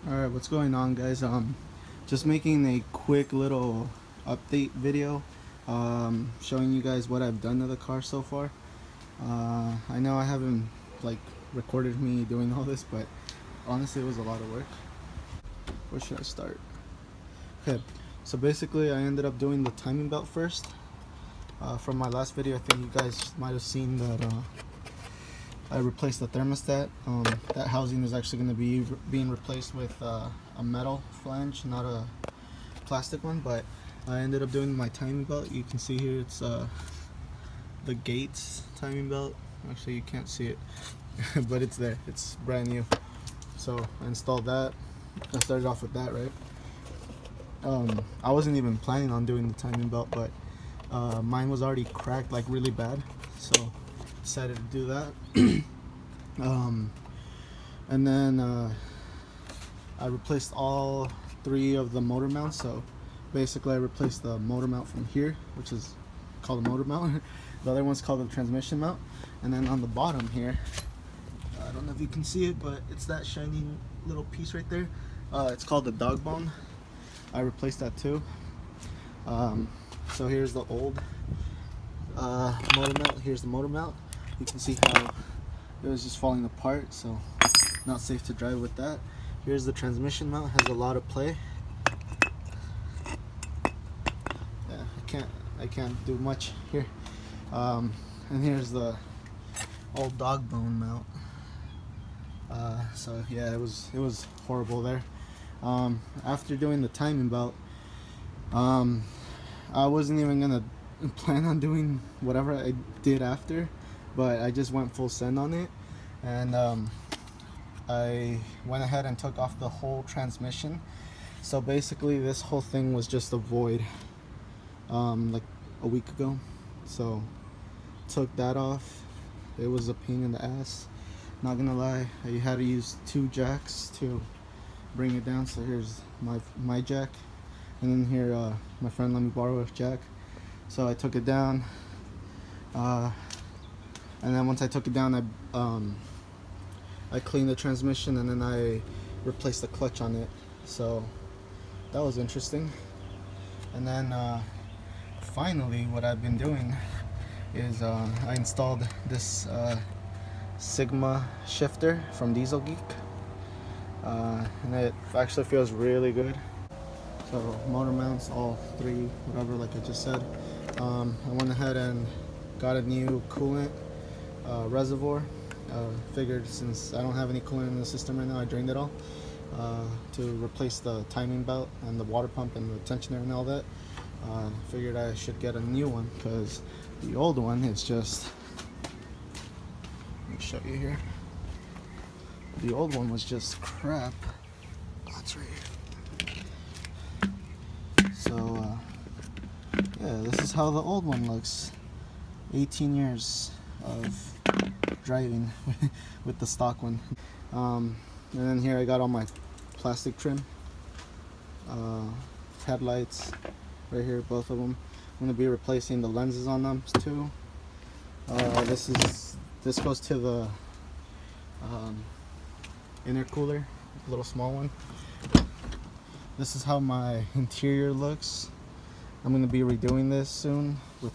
Alright, what's going on, guys? Just making a quick little update video, showing you guys what I've done to the car so far. I know I haven't recorded me doing all this, but honestly it was a lot of work. Where should I start? Okay, so basically I ended up doing the timing belt first. From my last video, I think you guys might have seen that I replaced the thermostat. That housing is actually going to be being replaced with a metal flange, not a plastic one, but I ended up doing my timing belt. You can see here it's the Gates timing belt. Actually you can't see it but it's there, it's brand new. So I installed that. I started off with that, right? I wasn't even planning on doing the timing belt, but mine was already cracked like really bad, so decided to do that. And then I replaced all three of the motor mounts. So basically I replaced the motor mount from here, which is called the motor mount. The other one's called the transmission mount. And then on the bottom here, I don't know if you can see it, but it's that shiny little piece right there. It's called the dog bone. I replaced that too. So here's the old motor mount. Here's the motor mount. You can see how it was just falling apart, so not safe to drive with that. Here's the transmission mount, has a lot of play. Yeah, I can't do much here. And here's the old dog bone mount. So yeah, it was horrible there. After doing the timing belt, I wasn't even gonna plan on doing whatever I did after, but I just went full send on it, and I went ahead and took off the whole transmission. So basically this whole thing was just a void like a week ago, so took that off. It was a pain in the ass, not gonna lie. I had to use 2 jacks to bring it down. So here's my jack, and then here my friend let me borrow a jack, so I took it down. And then once I took it down, I cleaned the transmission, and then I replaced the clutch on it. So that was interesting. And then finally what I've been doing is I installed this Sigma shifter from Diesel Geek, and it actually feels really good. So motor mounts, all 3, whatever, like I just said. I went ahead and got a new coolant reservoir. Figured since I don't have any coolant in the system right now, I drained it all to replace the timing belt and the water pump and the tensioner and all that. Figured I should get a new one, because the old one is just, let me show you here. The old one was just crap. That's right here. So yeah, this is how the old one looks. 18 years of driving with the stock one. And then here I got all my plastic trim, headlights right here, both of them. I'm going to be replacing the lenses on them too. This goes to the intercooler, little small one. This is how my interior looks. I'm going to be redoing this soon with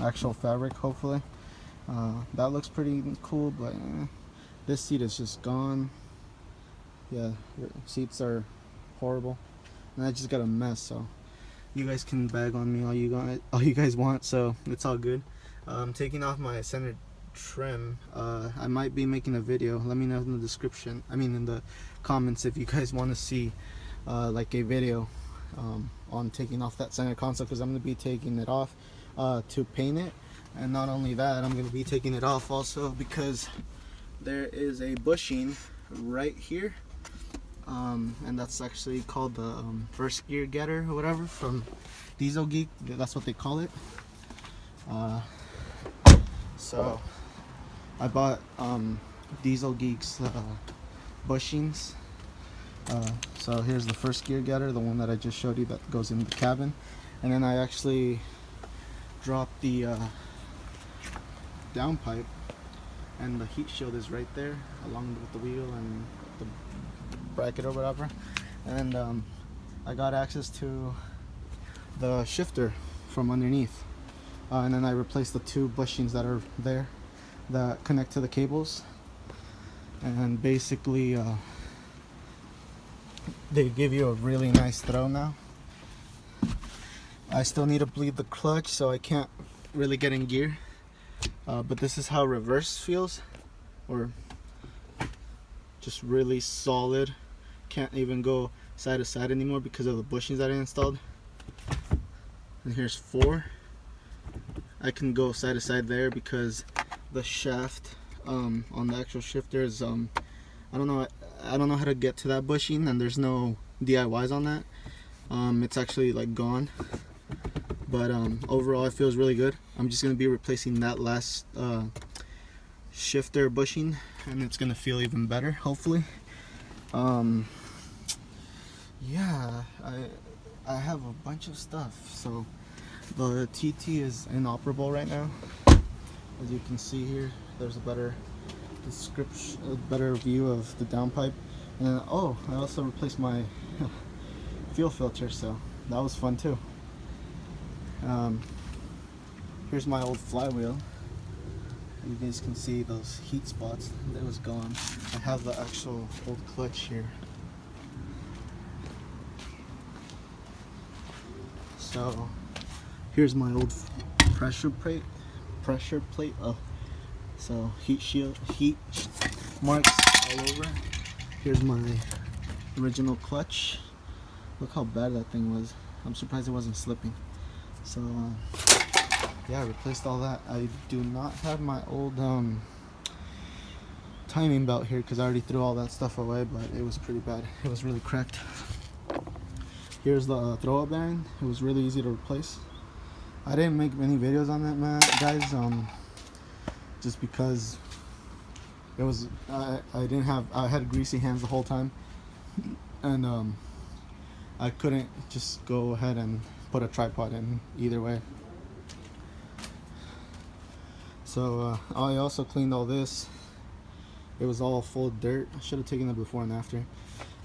actual fabric, hopefully. That looks pretty cool, but this seat is just gone. Yeah, seats are horrible, and I just got a mess. So you guys can bag on me all you guys want, so it's all good. I'm taking off my center trim. I might be making a video. Let me know in the description, in the comments, if you guys want to see like a video on taking off that center console, because I'm going to be taking it off to paint it. And not only that, I'm going to be taking it off also because there is a bushing right here, and that's actually called the first gear getter or whatever from Diesel Geek. That's what they call it. So I bought Diesel Geek's bushings. So here's the first gear getter, the one that I just showed you that goes in the cabin. And then I actually dropped the downpipe, and the heat shield is right there along with the wheel and the bracket or whatever, and I got access to the shifter from underneath, and then I replaced the 2 bushings that are there that connect to the cables, and basically they give you a really nice throw now. I still need to bleed the clutch, so I can't really get in gear, but this is how reverse feels, or just really solid. Can't even go side to side anymore because of the bushings that I installed. And here's 4. I can go side to side there because the shaft on the actual shifter is I don't know how to get to that bushing, and there's no DIYs on that. It's actually like gone, but overall it feels really good. I'm just gonna be replacing that last shifter bushing, and it's gonna feel even better, hopefully. Yeah, I have a bunch of stuff. So the TT is inoperable right now. As you can see here, there's a better description, a better view of the downpipe. And then, oh, I also replaced my fuel filter, so that was fun too. Here's my old flywheel. You guys can see those heat spots. That was gone. I have the actual old clutch here. So here's my old pressure plate. Oh, so heat marks all over. Here's my original clutch. Look how bad that thing was. I'm surprised it wasn't slipping. So yeah, I replaced all that. I do not have my old timing belt here because I already threw all that stuff away, but it was pretty bad. It was really cracked. Here's the throw-up bearing. It was really easy to replace. I didn't make many videos on that, man, guys, just because it was I had greasy hands the whole time, and I couldn't just go ahead and put a tripod in either way. So I also cleaned all this. It was all full of dirt. I should have taken it before and after.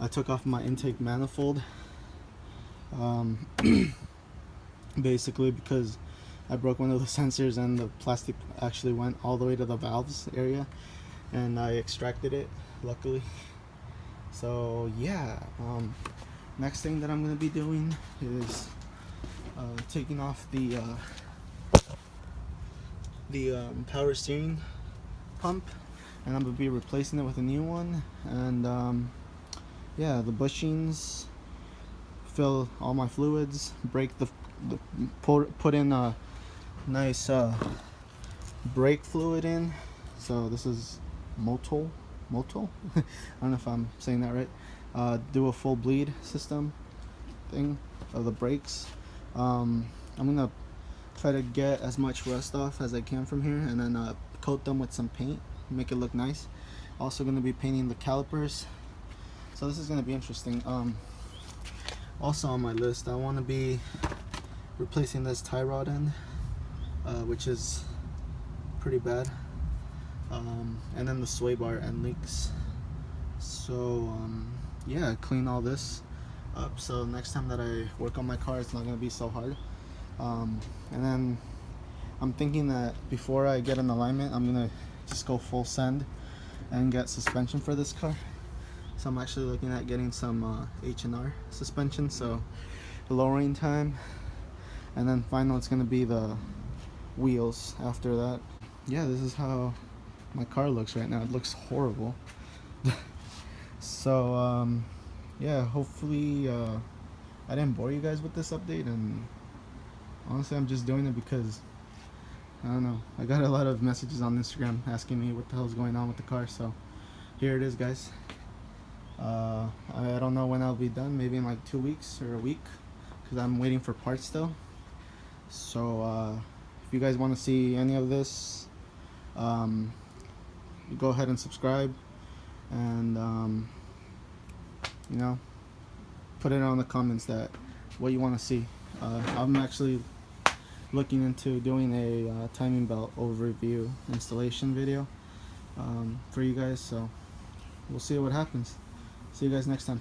I took off my intake manifold, basically because I broke one of the sensors and the plastic actually went all the way to the valves area, and I extracted it, luckily. So yeah, next thing that I'm going to be doing is taking off the power steering pump, and I'm going to be replacing it with a new one. And yeah, the bushings, fill all my fluids, break put in a nice brake fluid in. So this is Motul I don't know if I'm saying that right. Do a full bleed system thing of the brakes. I'm gonna try to get as much rust off as I can from here, and then coat them with some paint, make it look nice. Also gonna be painting the calipers, so this is gonna be interesting. Also on my list, I want to be replacing this tie rod end, which is pretty bad, and then the sway bar end leaks. So yeah, clean all this up, so next time that I work on my car, it's not going to be so hard. And then I'm thinking that before I get an alignment, I'm going to just go full send and get suspension for this car. So I'm actually looking at getting some H&R suspension, so lowering time, and then final it's going to be the wheels after that. Yeah, this is how my car looks right now. It looks horrible. So yeah, hopefully I didn't bore you guys with this update, and honestly I'm just doing it because I don't know, I got a lot of messages on Instagram asking me what the hell's going on with the car, so here it is, guys. I don't know when I'll be done, maybe in like 2 weeks or a week, because I'm waiting for parts still. So if you guys want to see any of this, go ahead and subscribe, and you know, put it on the comments that what you want to see. I'm actually looking into doing a timing belt overview installation video for you guys, so we'll see what happens. See you guys next time.